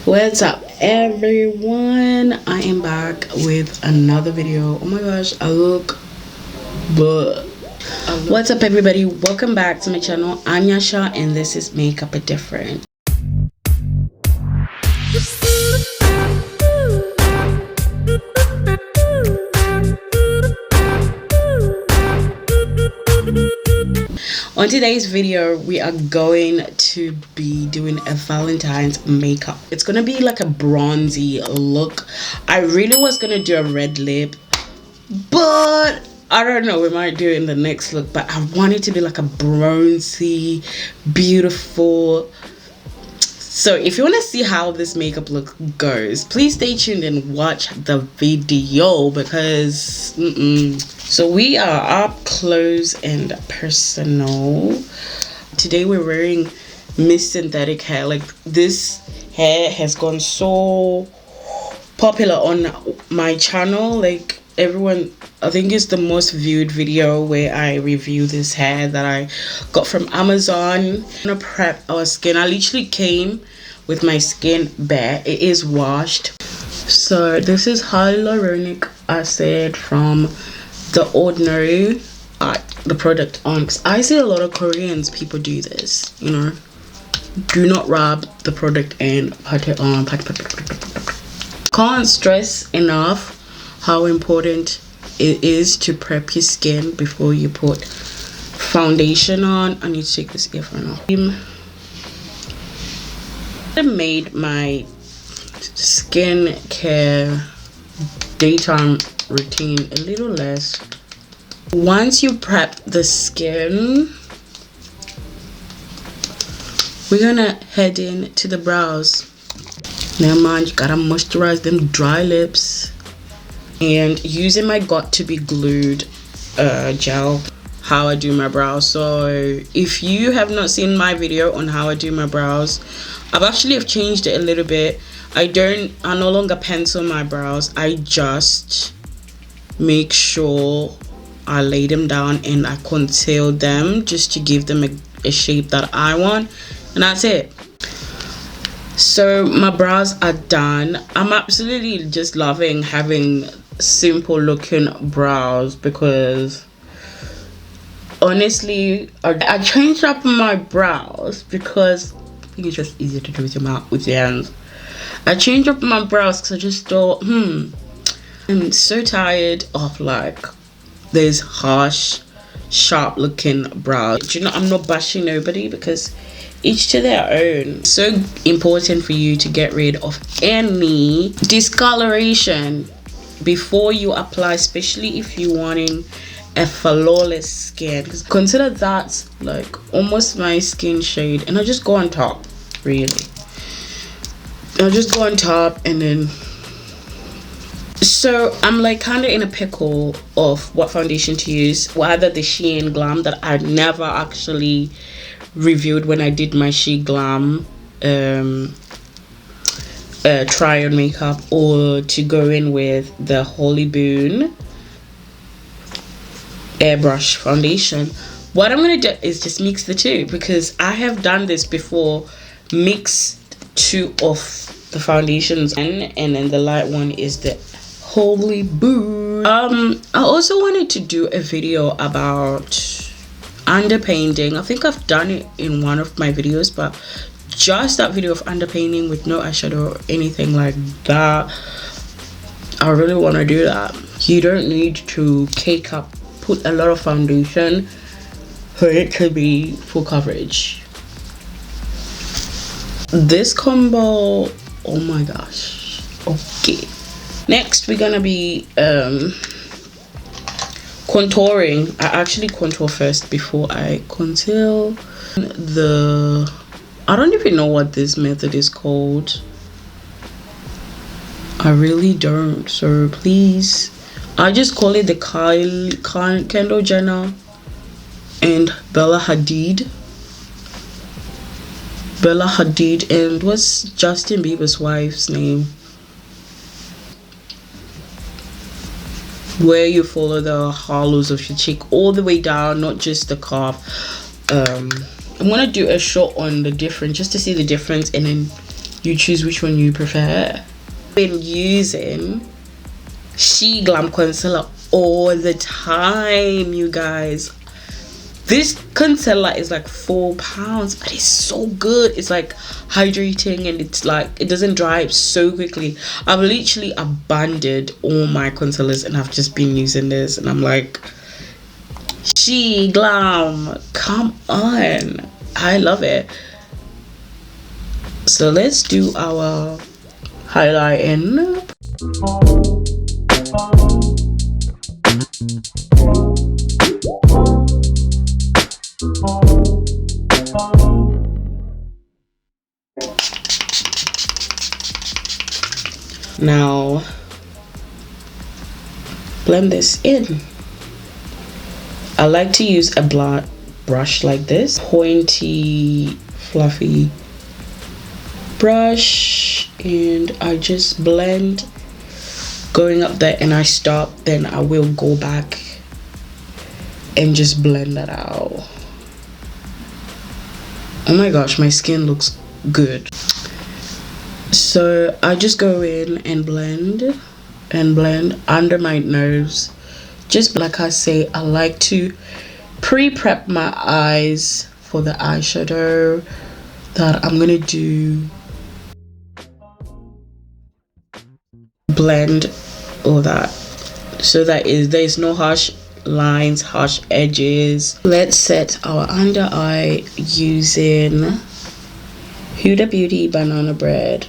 What's up, everyone? I am back with another video. Oh my gosh, I look but what's up, everybody? Welcome back to my channel. I'm Yasha and this is Makeup It Different. On today's video, we are going to be doing a Valentine's makeup. It's gonna be like a bronzy look. I really was gonna do a red lip, but I don't know, we might do it in the next look. But I want it to be like a bronzy, beautiful. So if you want to see how this makeup look goes, please stay tuned and watch the video because so we are up close and personal. Today we're wearing Miss Synthetic hair. Like, this hair has gone so popular on my channel. Like, everyone, I think it's the most viewed video where I review this hair that I got from Amazon. I'm gonna prep our skin. I literally came with my skin bare. It is washed. So this is hyaluronic acid from The Ordinary. The product on, because I see a lot of Koreans people do this, you know, do not rub the product and pat it on. Can't stress enough how important it is to prep your skin before you put foundation on. I need to take this earphone off. I made my skincare daytime routine a little less. Once you prep the skin, we're gonna head in to the brows. Now mind, you gotta moisturize them dry lips. And using my got to be glued gel, how I do my brows. So if you have not seen my video on how I do my brows, I've actually changed it a little bit. I no longer pencil my brows. I just make sure I lay them down and I conceal them just to give them a shape that I want, and that's it. So my brows are done. I'm absolutely just loving having simple looking brows because honestly I changed up my brows because I think it's just easier to do with your mouth, with your hands. I changed up my brows because I just thought I'm so tired of like these harsh, sharp looking brows. You know, I'm not bashing nobody because each to their own. So important for you to get rid of any discoloration before you apply, especially if you're wanting a flawless skin, because consider that like almost my skin shade, and I just go on top. Really, I'll just go on top, and then so I'm like kind of in a pickle of what foundation to use, whether the Shein Glam that I never actually reviewed when I did my Shein Glam try on makeup, or to go in with the Holy Boon airbrush foundation. What I'm gonna do is just mix the two, because I have done this before. Mix two of the foundations and then the light one is the Holy Boon. I also wanted to do a video about underpainting. I think I've done it in one of my videos, but just that video of underpainting with no eyeshadow or anything like that, I really want to do that. You don't need to cake up, put a lot of foundation for it to be full coverage. This combo, oh my gosh. Okay, next we're gonna be contouring. I actually contour first before I conceal. I don't even know what this method is called. I really don't, so please, I just call it the Kendall Jenner and Bella Hadid and what's Justin Bieber's wife's name, where you follow the hollows of your cheek all the way down, not just the calf. I'm gonna do a shot on the difference just to see the difference, and then You choose which one you prefer. Been using She Glam concealer all the time, you guys. This concealer is like £4, but it's so good. It's like hydrating, and it's like it doesn't dry up so quickly. I've literally abandoned all my concealers and I've just been using this, and I'm like, She Glam, come on. I love it. So let's do our highlighting. Now blend this in. I like to use a blunt brush like this, pointy, fluffy brush, and I just blend going up there, and I stop, then I will go back and just blend that out. Oh my gosh, my skin looks good. So I just go in and blend under my nose. Just like I say, I like to pre-prep my eyes for the eyeshadow that I'm gonna do. Blend all that so that there's no harsh lines, harsh edges. Let's set our under eye using Huda Beauty Banana Bread.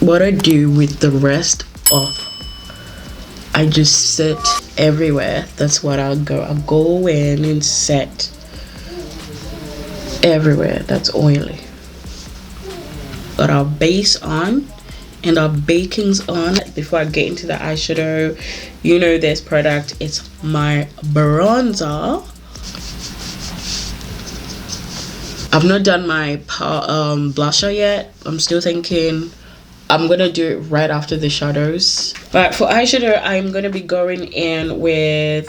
What I do with the rest of, I just set everywhere. That's what I'll go in and set everywhere that's oily. Got our base on and our bakings on. Before I get into the eyeshadow, you know this product, it's my bronzer. I've not done my blusher yet. I'm still thinking I'm gonna do it right after the shadows. But for eyeshadow, I'm gonna be going in with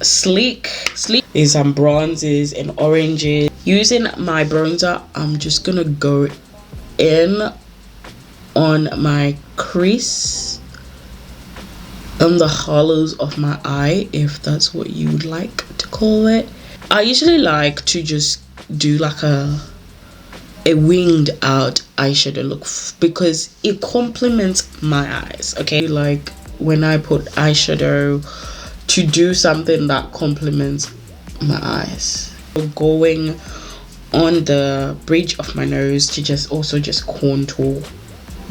Sleek. There's some bronzes and oranges. Using my bronzer, I'm just gonna go in on my crease, on the hollows of my eye, if that's what you would like to call it. I usually like to just do like a winged out eyeshadow look because it complements my eyes. Okay, like when I put eyeshadow to do something that complements my eyes. Going on the bridge of my nose to just contour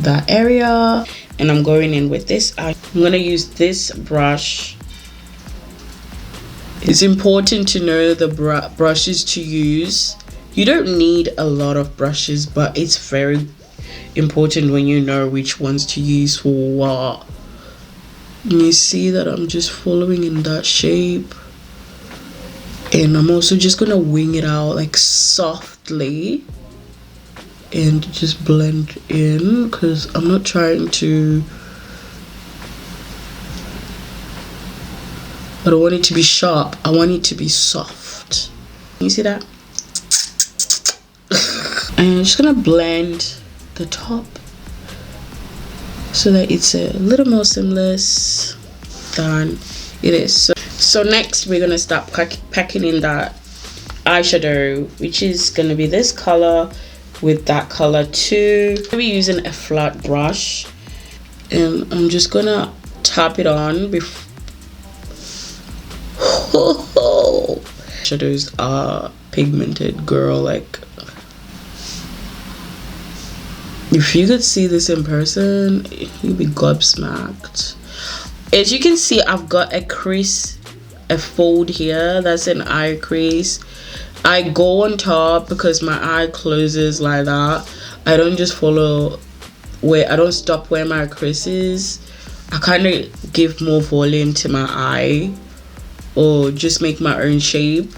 that area, and I'm going in with this. I'm gonna use this brush. It's important to know the brushes to use. You don't need a lot of brushes, but it's very important when you know which ones to use for what. You see that I'm just following in that shape, and I'm also just gonna wing it out like softly and just blend in, because I'm not trying to, I don't want it to be sharp, I want it to be soft. You see that? And I'm just gonna blend the top so that it's a little more seamless than it is. So next we're gonna start packing in that eyeshadow, which is gonna be this color with that color too. I'm gonna be using a flat brush, and I'm just gonna tap it on shadows are pigmented, girl. Like, if you could see this in person, you'd be gobsmacked. As you can see, I've got a crease, a fold here. That's an eye crease. I go on top because my eye closes like that. I don't just follow where, I don't stop where my crease is. I kind of give more volume to my eye, or just make my own shape.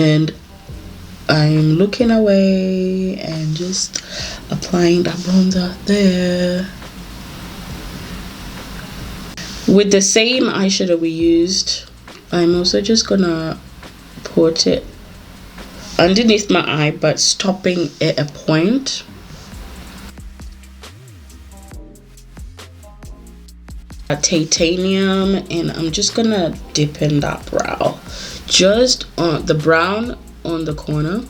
and I'm looking away and just applying that bronzer there. With the same eyeshadow we used, I'm also just gonna put it underneath my eye, but stopping at a point. Titanium, and I'm just gonna dip in that brow, just on the brown on the corner.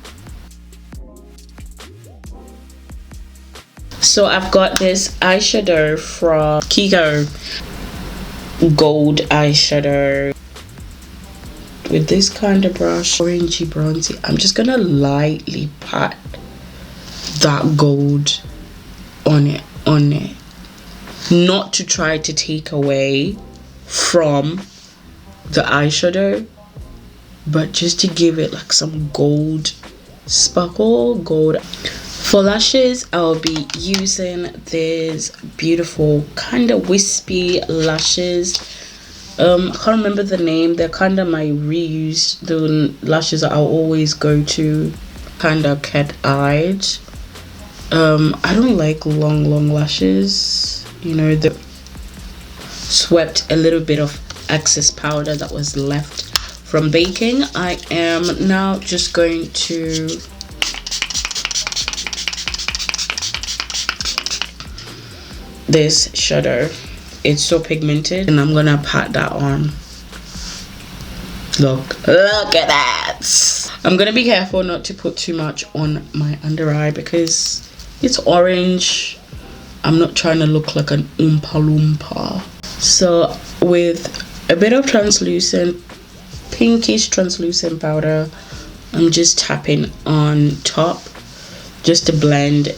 So I've got this eyeshadow from Kiko, gold eyeshadow with this kind of brush, orangey bronzy. I'm just gonna lightly pat that gold on it, not to try to take away from the eyeshadow, but just to give it like some gold sparkle. Gold. For lashes, I'll be using this beautiful kind of wispy lashes. I can't remember the name. They're kind of my reused the lashes I'll always go to, kind of cat-eyed. I don't like long lashes, you know, the swept a little bit of excess powder that was left from baking. I am now just going to this shadow. It's so pigmented, and I'm gonna pat that on. Look at that. I'm gonna be careful not to put too much on my under eye because it's orange. I'm not trying to look like an Oompa Loompa. So with a bit of translucent, pinkish translucent powder, I'm just tapping on top just to blend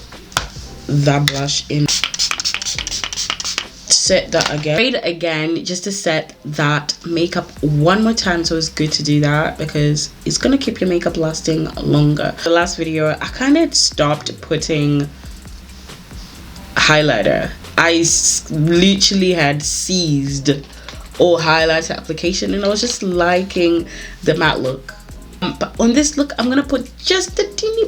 that blush in. Set that again just to set that makeup one more time. So it's good to do that because it's gonna keep your makeup lasting longer. The last video I kind of stopped putting highlighter. I literally had seized all highlighter application, and I was just liking the matte look. But on this look, I'm gonna put just a teeny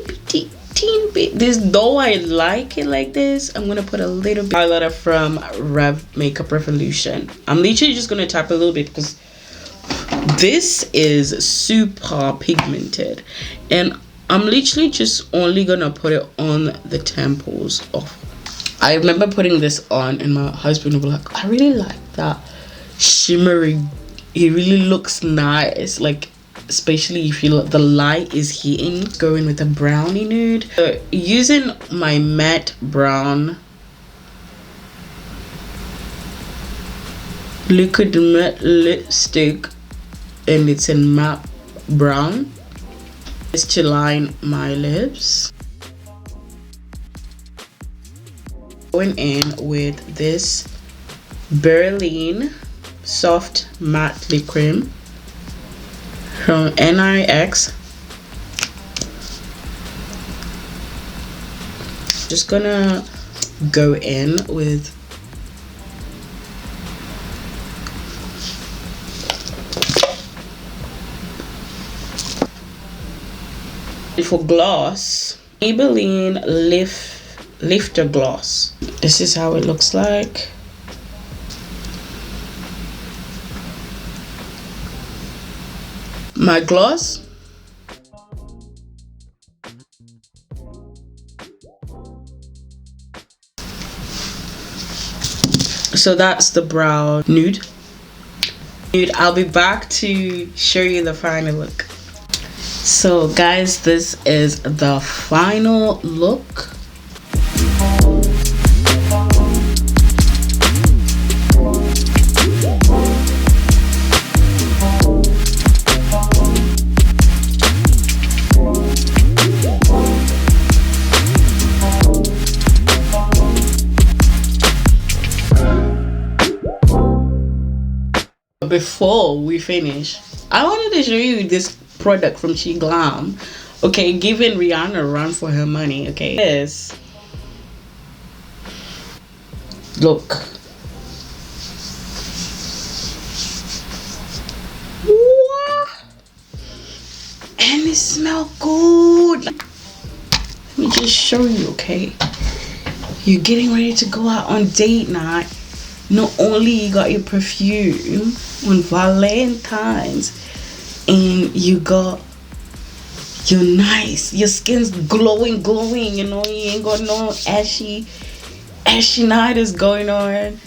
bit. This, though I like it like this, I'm gonna put a little bit highlighter from Makeup Revolution. I'm literally just gonna tap a little bit because this is super pigmented, and I'm literally just only gonna put it on the temples of. I remember putting this on, and my husband was like, I really like that shimmery. It really looks nice, like especially if you look, the light is hitting. Going with a brownie nude. So using my matte brown liquid matte lipstick, and it's in matte brown, is to line my lips. Going in with this Maybelline soft matte lip cream from NYX. Just gonna go in with for gloss, Maybelline Lifter Gloss. This is how it looks like. My gloss. So that's the brow nude. I'll be back to show you the final look. So guys, this is the final look. Before we finish, I wanted to show you this product from She Glam. Okay, giving Rihanna a run for her money. Okay, yes, look. What? And you smell good. Let me just show you, okay? You're getting ready to go out on date night. Not only you got your perfume on Valentines, and you got your your skin's glowing, you know, you ain't got no ashy night is going on.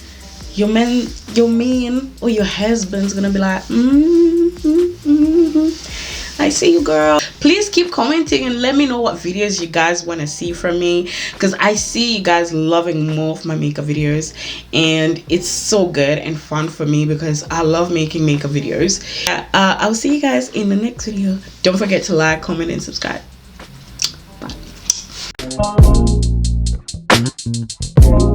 Your man or your husband's gonna be like, I see you, girl. Please keep commenting and let me know what videos you guys want to see from me, because I see you guys loving more of my makeup videos, and it's so good and fun for me because I love making makeup videos. I'll see you guys in the next video. Don't forget to like, comment, and subscribe. Bye.